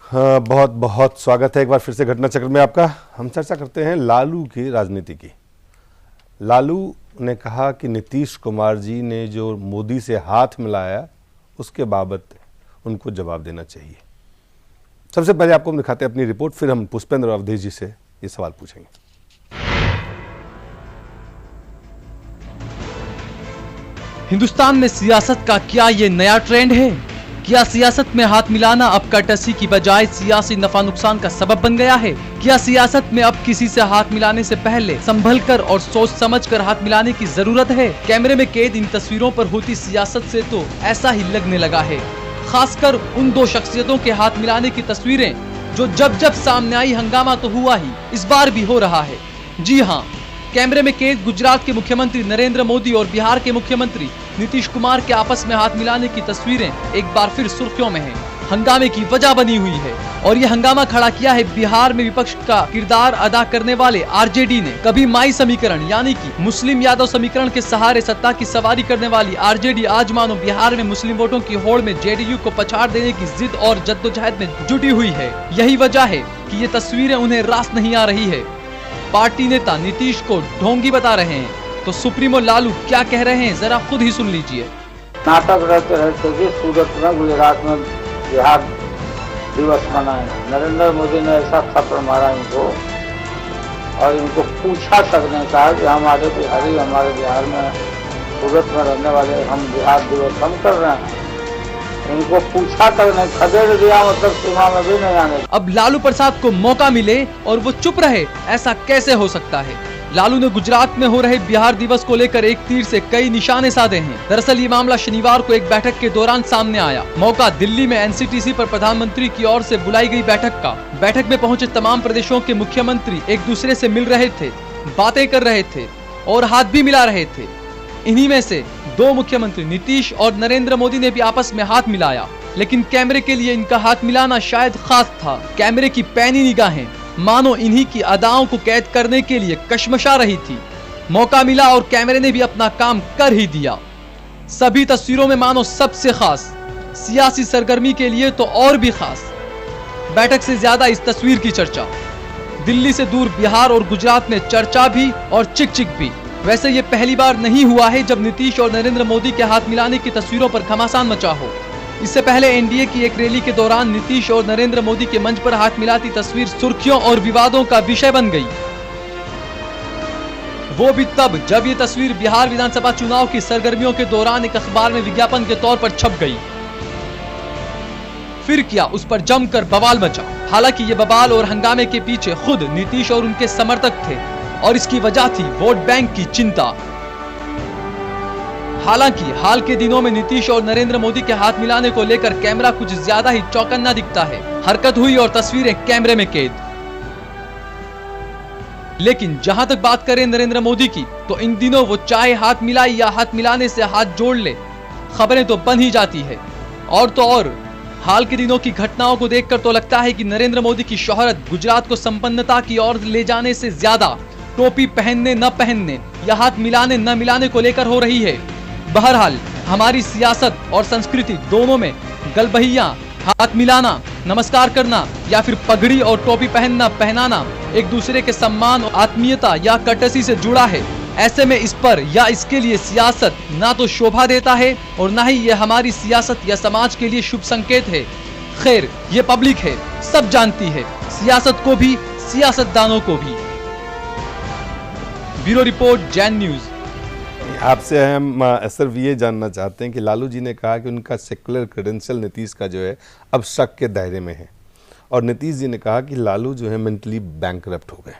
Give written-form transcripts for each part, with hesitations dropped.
हाँ, बहुत बहुत स्वागत है एक बार फिर से घटना चक्र में आपका। हम चर्चा करते हैं लालू की राजनीति की। लालू ने कहा कि नीतीश कुमार जी ने जो मोदी से हाथ मिलाया उसके बाबत उनको जवाब देना चाहिए। सबसे पहले आपको हम दिखाते हैं अपनी रिपोर्ट, फिर हम पुष्पेंद्र अवधेश जी से ये सवाल पूछेंगे। हिंदुस्तान में सियासत का क्या ये नया ट्रेंड है? क्या सियासत में हाथ मिलाना अब कर्टसी की बजाय सियासी नफा नुकसान का सबब बन गया है? क्या सियासत में अब किसी से हाथ मिलाने से पहले संभल कर और सोच समझ कर हाथ मिलाने की जरूरत है? कैमरे में कैद इन तस्वीरों पर होती सियासत से तो ऐसा ही लगने लगा है। खासकर उन दो शख्सियतों के हाथ मिलाने की तस्वीरें जो जब जब सामने आई हंगामा तो हुआ ही, इस बार भी हो रहा है। जी हाँ, कैमरे में कैद गुजरात के मुख्यमंत्री नरेंद्र मोदी और बिहार के मुख्यमंत्री नीतीश कुमार के आपस में हाथ मिलाने की तस्वीरें एक बार फिर सुर्खियों में हैं। हंगामे की वजह बनी हुई है और ये हंगामा खड़ा किया है बिहार में विपक्ष का किरदार अदा करने वाले आरजेडी ने। कभी माई समीकरण यानी कि मुस्लिम यादव समीकरण के सहारे सत्ता की सवारी करने वाली आरजेडी आज मानो बिहार में मुस्लिम वोटों की होड़ में जेडीयू को पछाड़ देने की जिद और जद्दोजहद में जुटी हुई है। यही वजह है कि ये तस्वीरें उन्हें रास नहीं आ रही है। पार्टी नेता नीतीश को ढोंगी बता रहे हैं तो सुप्रीमो लालू क्या कह रहे हैं, जरा खुद ही सुन लीजिए। नाटक रहते रहते कि सूरत में गुजरात में बिहार दिवस मनाए, नरेंद्र मोदी ने ऐसा थप्पड़ मारा इनको और इनको पूछा तक नहीं कहा कि हमारे बिहारी हमारे बिहार में सूरत में रहने वाले हम बिहार दिवस हम कर रहे हैं। इनको पूछा तक नहीं, खदेड़ दिया, मतलब सीमा में भी नहीं आने। अब लालू प्रसाद को मौका मिले और वो चुप रहे, ऐसा कैसे हो सकता है? लालू ने गुजरात में हो रहे बिहार दिवस को लेकर एक तीर से कई निशाने साधे हैं। दरअसल ये मामला शनिवार को एक बैठक के दौरान सामने आया। मौका दिल्ली में एनसीटीसी पर प्रधानमंत्री की ओर से बुलाई गई बैठक का। बैठक में पहुंचे तमाम प्रदेशों के मुख्यमंत्री एक दूसरे से मिल रहे थे, बातें कर रहे थे और हाथ भी मिला रहे थे। इन्हीं में से दो मुख्यमंत्री नीतीश और नरेंद्र मोदी ने भी आपस में हाथ मिलाया, लेकिन कैमरे के लिए इनका हाथ मिलाना शायद खास था। कैमरे की पैनी निगाहें मानो इन्हीं की अदाओं को कैद करने के लिए कशमशा रही थी। मौका मिला और कैमरे ने भी अपना काम कर ही दिया। सभी तस्वीरों में मानो सबसे खास, सियासी सरगर्मी के लिए तो और भी खास। बैठक से ज्यादा इस तस्वीर की चर्चा। दिल्ली से दूर बिहार और गुजरात में चर्चा भी और चिक चिक भी। वैसे ये पहली बार नहीं हुआ है जब नीतीश और नरेंद्र मोदी के हाथ मिलाने की तस्वीरों पर घमासान मचा हो। इससे पहले एनडीए की एक रैली के दौरान नीतीश और नरेंद्र मोदी के मंच पर हाथ मिलाती तस्वीर सुर्खियों और विवादों का विषय बन गई। वो भी तब जब ये तस्वीर बिहार विधानसभा चुनाव की सरगर्मियों के दौरान एक अखबार में विज्ञापन के तौर पर छप गई। फिर क्या, उस पर जमकर बवाल मचा। हालांकि ये बवाल और हंगामे के पीछे खुद नीतीश और उनके समर्थक थे और इसकी वजह थी वोट बैंक की चिंता। हालांकि हाल के दिनों में नीतीश और नरेंद्र मोदी के हाथ मिलाने को लेकर कैमरा कुछ ज्यादा ही चौकन्ना दिखता है। हरकत हुई और तस्वीरें कैमरे में कैद। लेकिन जहां तक बात करें नरेंद्र मोदी की, तो इन दिनों वो चाहे हाथ मिलाई या हाथ मिलाने से हाथ जोड़ ले, खबरें तो बन ही जाती है। और तो और हाल के दिनों की घटनाओं को देखकर तो लगता है कि नरेंद्र मोदी की शोहरत गुजरात को संपन्नता की ओर ले जाने से ज्यादा टोपी पहनने न पहनने या हाथ मिलाने न मिलाने को लेकर हो रही है। बहरहाल हमारी सियासत और संस्कृति दोनों में गलबहियां, हाथ मिलाना, नमस्कार करना या फिर पगड़ी और टोपी पहनाना एक दूसरे के सम्मान, आत्मीयता या कर्टसी से जुड़ा है। ऐसे में इस पर या इसके लिए सियासत ना तो शोभा देता है और ना ही ये हमारी सियासत या समाज के लिए शुभ संकेत है। खैर, ये पब्लिक है, सब जानती है, सियासत को भी सियासतदानों को भी। Bureau report, Jain news. आपसे हम सिर्फ ये जानना चाहते हैं कि लालू जी ने कहा कि उनका सेकुलर क्रेडेंशियल नीतीश का जो है अब शक के दायरे में है, और नीतीश जी ने कहा कि लालू जो है मेंटली बैंकरप्ट हो गए।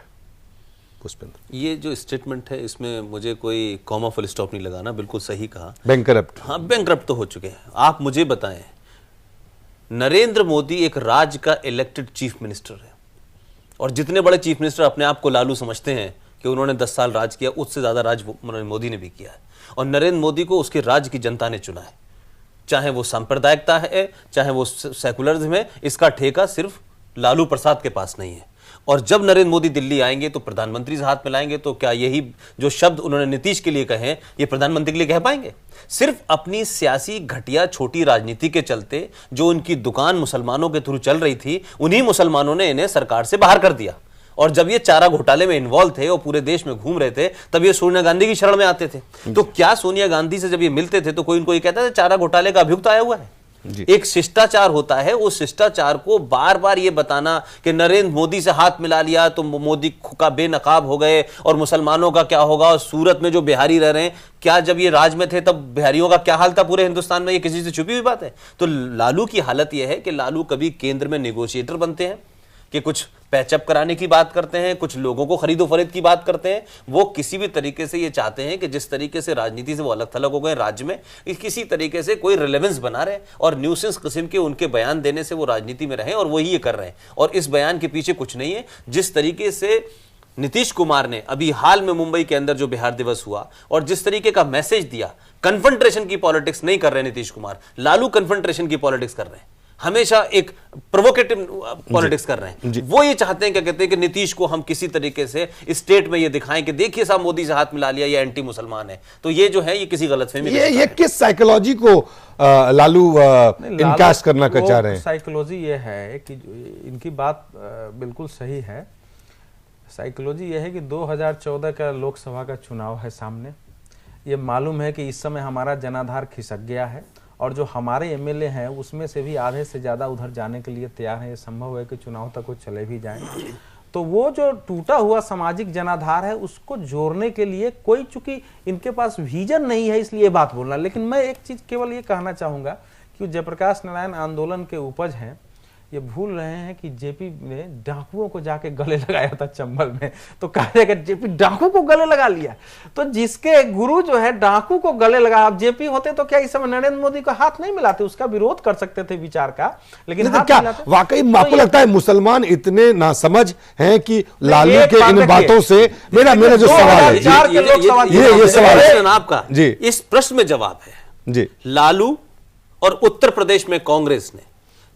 पुष्पेंद्र, ये जो स्टेटमेंट है इसमें मुझे कोई कॉमा फुल स्टॉप नहीं लगाना, बिल्कुल सही कहा। बैंकरप्ट, हाँ, बैंकरप्ट तो हो चुके हैं। आप मुझे बताएं, नरेंद्र मोदी एक राज्य का इलेक्टेड चीफ मिनिस्टर है और जितने बड़े चीफ मिनिस्टर अपने आप को लालू समझते हैं कि उन्होंने 10 साल राज किया, उससे ज्यादा राज मोदी ने भी किया है। और नरेंद्र मोदी को उसके राज्य की जनता ने चुना है, चाहे वो सांप्रदायिकता है चाहे वो सेकुलरिज्म है, इसका ठेका सिर्फ लालू प्रसाद के पास नहीं है। और जब नरेंद्र मोदी दिल्ली आएंगे तो प्रधानमंत्री से हाथ मिलाएंगे, तो क्या यही जो शब्द उन्होंने नीतीश के लिए कहे ये प्रधानमंत्री के लिए कह पाएंगे? सिर्फ अपनी सियासी घटिया छोटी राजनीति के चलते जो उनकी दुकान मुसलमानों के थ्रू चल रही थी, उन्हीं मुसलमानों ने इन्हें सरकार से बाहर कर दिया। और जब ये चारा घोटाले में इन्वॉल्व थे और पूरे देश में घूम रहे थे, तब ये सोनिया गांधी की शरण में आते थे। तो क्या सोनिया गांधी से जब ये मिलते थे तो कोई इनको ये कहता था चारा घोटाले का अभियुक्त आया हुआ है? एक शिष्टाचार होता है, उस शिष्टाचार को बार बार ये बताना कि नरेंद्र मोदी से हाथ मिला लिया तो मोदी का बेनकाब हो गए और मुसलमानों का क्या होगा, और सूरत में जो बिहारी रह रहे हैं, क्या जब ये राज में थे तब बिहारियों का क्या हाल था पूरे हिंदुस्तान में, ये किसी से छुपी हुई बात है? तो लालू की हालत यह है कि लालू कभी केंद्र में नेगोशिएटर बनते हैं कि कुछ पैचअप कराने की बात करते हैं, कुछ लोगों को खरीदो फरोख्त की बात करते हैं। वो किसी भी तरीके से ये चाहते हैं कि जिस तरीके से राजनीति से वो अलग थलग हो गए राज्य में, किसी तरीके से कोई रिलेवेंस बना रहे और न्यूसेंस किस्म के उनके बयान देने से वो राजनीति में रहे, और वही ये कर रहे हैं। और इस बयान के पीछे कुछ नहीं है। जिस तरीके से नीतीश कुमार ने अभी हाल में मुंबई के अंदर जो बिहार दिवस हुआ और जिस तरीके का मैसेज दिया, कन्फ्रंटेशन की पॉलिटिक्स नहीं कर रहे नीतीश कुमार, लालू कन्फ्रंटेशन की पॉलिटिक्स कर रहे हैं, हमेशा एक प्रोवोकेटिव पॉलिटिक्स कर रहे हैं। वो ये चाहते हैं, क्या कहते हैं कि नीतीश को हम किसी तरीके से स्टेट में ये दिखाएं कि देखिए साहब मोदी से हाथ मिला लिया, ये एंटी मुसलमान है। तो ये जो है ये किसी गलतफहमी ये किस साइकोलॉजी को लालू इनकास्ट करना चाह रहे हैं? साइकोलॉजी ये है कि इनकी बात बिल्कुल सही है। साइकोलॉजी ये है कि 2014 का लोकसभा का चुनाव है सामने, ये मालूम है कि इस समय हमारा जनाधार खिसक गया है और जो हमारे एमएलए हैं उसमें से भी आधे से ज़्यादा उधर जाने के लिए तैयार है। ये संभव है कि चुनाव तक वो चले भी जाएं। तो वो जो टूटा हुआ सामाजिक जनाधार है उसको जोड़ने के लिए कोई, चूंकि इनके पास विजन नहीं है इसलिए बात बोलना। लेकिन मैं एक चीज़ केवल ये कहना चाहूँगा कि जयप्रकाश नारायण आंदोलन के उपज हैं, ये भूल रहे हैं कि जेपी ने डाकुओं को जाके गले लगाया था चंबल में। तो कह रहे कि जेपी डाकू को गले लगा लिया, तो जिसके गुरु जो है डाकू को गले लगा, अब जेपी होते तो क्या इस समय नरेंद्र मोदी को हाथ नहीं मिलाते? उसका विरोध कर सकते थे विचार का, लेकिन हाथ क्या मिलाते। वाकई आपको लगता है मुसलमान इतने नासमझ हैं कि लालू के इन बातों से? मेरा जो सवाल है ये सवाल आपका जी, इस प्रश्न में जवाब है जी। लालू और उत्तर प्रदेश में कांग्रेस ने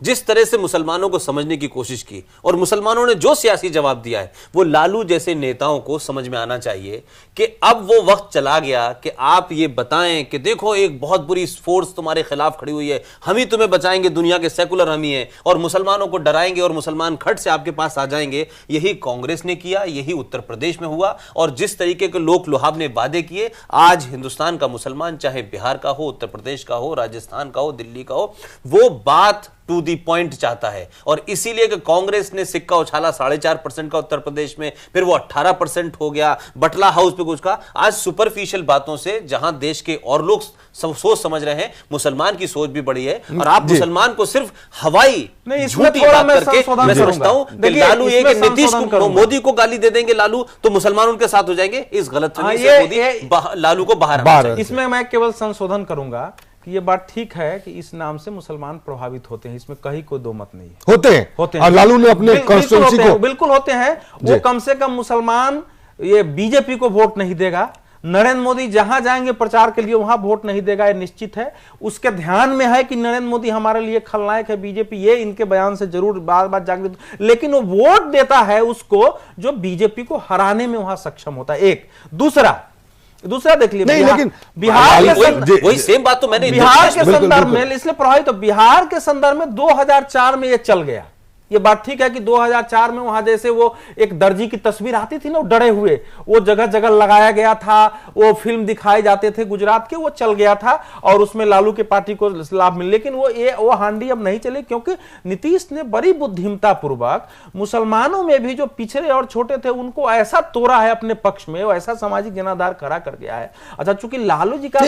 जिस तरह से मुसलमानों को समझने की कोशिश की और मुसलमानों ने जो सियासी जवाब दिया है, वो लालू जैसे नेताओं को समझ में आना चाहिए कि अब वो वक्त चला गया कि आप ये बताएं कि देखो एक बहुत बुरी फोर्स तुम्हारे खिलाफ खड़ी हुई है, हम ही तुम्हें बचाएंगे, दुनिया के सेकुलर हम ही हैं, और मुसलमानों को डराएंगे और मुसलमान खट से आपके पास आ जाएंगे। यही कांग्रेस ने किया, यही उत्तर प्रदेश में हुआ। और जिस तरीके के लोक लुहाव ने वादे किए, आज हिंदुस्तान का मुसलमान चाहे बिहार का हो, उत्तर प्रदेश का हो, राजस्थान का हो, दिल्ली का हो, वो बात टू दी पॉइंट चाहता है। और इसीलिए कि कांग्रेस ने सिक्का उछाला 4.5% का उत्तर प्रदेश में, फिर वो 18% हो गया, बटला हाउस पे कुछ का। आज सुपरफिशियल बातों से जहां देश के और लोग सोच समझ रहे हैं, मुसलमान की सोच भी बड़ी है। और आप मुसलमान को सिर्फ हवाई झूठी बात करके, मैं समझता हूं कि लालू ये कि नीतीश को, मोदी को गाली दे देंगे लालू तो मुसलमान उनके साथ हो जाएंगे, इस गलतफहमी से मोदी लालू को बाहर। इसमें मैं केवल संशोधन करूंगा कि ये बात ठीक है कि इस नाम से मुसलमान प्रभावित होते हैं, इसमें कहीं कोई दो मत नहीं है। होते हैं। और लालू ने अपने कॉन्स्टिट्यूएंसी को बिल्कुल होते हैं। वो कम से कम मुसलमान ये बीजेपी को वोट नहीं देगा, नरेंद्र मोदी जहां जाएंगे प्रचार के लिए वहां वोट नहीं देगा, ये निश्चित है। उसके ध्यान में है कि नरेंद्र मोदी हमारे लिए खलनायक है, बीजेपी, ये इनके बयान से जरूर बार बार जागृत, लेकिन वो वोट देता है उसको जो बीजेपी को हराने में वहां सक्षम होता है। एक दूसरा देख लीजिए, लेकिन बिहार के वही सेम बात तो मैंने बिहार के संदर्भ में इसलिए प्रभावित, तो बिहार के संदर्भ में 2004 में ये चल गया। ये बात ठीक है कि 2004 में वहां जैसे वो एक दर्जी की तस्वीर आती थी ना, वो डरे हुए, वो जगह जगह लगाया गया था, वो फिल्म दिखाए जाते थे गुजरात के, वो चल गया था और उसमें लालू की पार्टी को लाभ मिले। लेकिन वो हांडी अब नहीं चले, क्योंकि नीतीश ने बड़ी बुद्धिमता पूर्वक मुसलमानों में भी जो पिछड़े और छोटे थे उनको ऐसा तोड़ा है अपने पक्ष में, वो ऐसा सामाजिक जनाधार खड़ा कर गया है। अच्छा, चूंकि लालू जी का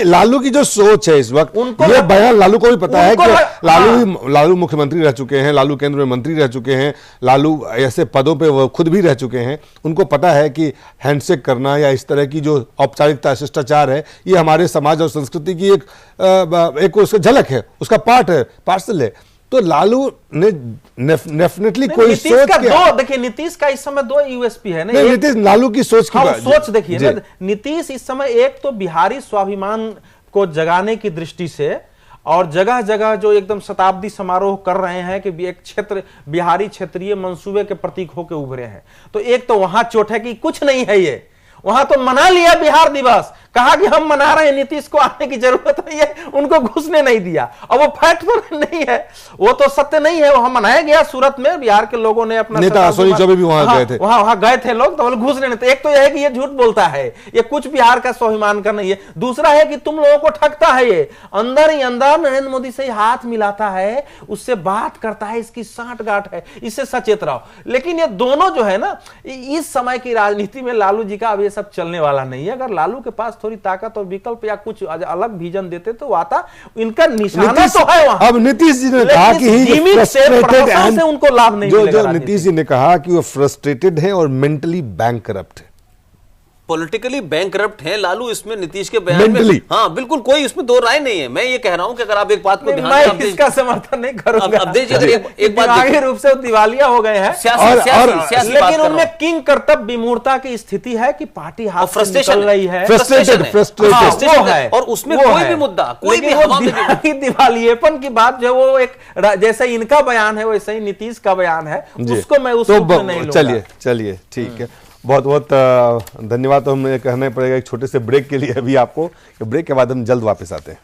लालू की जो सोच है इस वक्त, ये बयान लालू को भी पता है कि लालू मुख्यमंत्री रह चुके हैं, लालू केंद्र मंत्री रह चुके हैं, लालू ऐसे पदों पे वो खुद भी रह चुके हैं। उनको पता है कि हैंडशेक करना या इस तरह की जो औपचारिकता शिष्टाचार है, ये हमारे समाज और संस्कृति की एक उसका झलक है, उसका पार्ट है, पार्सल है। तो लालू ने डेफिनेटली कोई सोच का देखिए, नीतीश का इस समय 2 यूएसपी है ना। नीतीश लालू की सोच की सोच देखिए ना, नीतीश इस समय एक तो बिहारी स्वाभिमान को जगाने की दृष्टि से और जगह जगह जो एकदम शताब्दी समारोह कर रहे हैं कि एक क्षेत्र बिहारी क्षेत्रीय मंसूबे के प्रतीक होकर उभरे हैं। तो एक तो वहां चोट है कि कुछ नहीं है, ये वहां तो मना लिया बिहार दिवस, कहा कि हम मना रहे हैं, नीतीश को आने की जरूरत नहीं है, उनको घुसने नहीं दिया। और वो फैक्ट तो नहीं है, वो तो सत्य नहीं है, वहां मनाया गया सूरत में, बिहार के लोगों ने अपना नेता अश्विनी चौबे भी वहां गए थे, वहां गए थे लोग, तो घुसने नहीं। तो एक तो यह है कि ये झूठ बोलता है, ये कुछ बिहार का स्वाभिमान का नहीं है। दूसरा है कि तुम लोगों को ठगता है, ये अंदर ही अंदर नरेंद्र मोदी से हाथ मिलाता है, उससे बात करता है, इसकी साठगांठ है, इससे सचेत रहो। लेकिन ये दोनों जो है ना, इस समय की राजनीति में लालू जी का अब ये सब चलने वाला नहीं है। अगर लालू के पास थोड़ी ताकत और विकल्प या कुछ अलग विजन देते तो आता, इनका निशाना तो है वहां। अब नीतीश जी ने कहा कि उनको लाभ नहीं मिलेगा। जो नीतीश जी ने कहा कि वो फ्रस्ट्रेटेड है और मेंटली बैंकरप्ट है, पॉलिटिकली बैंकरप्ट है लालू, इसमें नीतीश के बयान में हाँ बिल्कुल कोई इसमें दो राय नहीं है। मैं ये कह रहा हूं कि अगर आप एक बात को ध्यान मैं इसका समर्थन नहीं करूंगा। अब देखिए एक बात दिमागी रूप से दिवालिया हो गए हैं, लेकिन उनमें किंग कर्तव्य विमूढ़ता की स्थिति है कि पार्टी हाथ से निकल रही है, फ्रस्ट्रेटेड है, और उसमें कोई भी मुद्दा, कोई भी दिवालियेपन की बात जो वो एक जैसे इनका बयान है वैसे ही नीतीश का बयान है, उसको मैं उस रूप में नहीं लूंगा। चलिए ठीक है, बहुत बहुत धन्यवाद। तो हमें कहना पड़ेगा एक छोटे से ब्रेक के लिए अभी आपको, ब्रेक के बाद हम जल्द वापस आते हैं।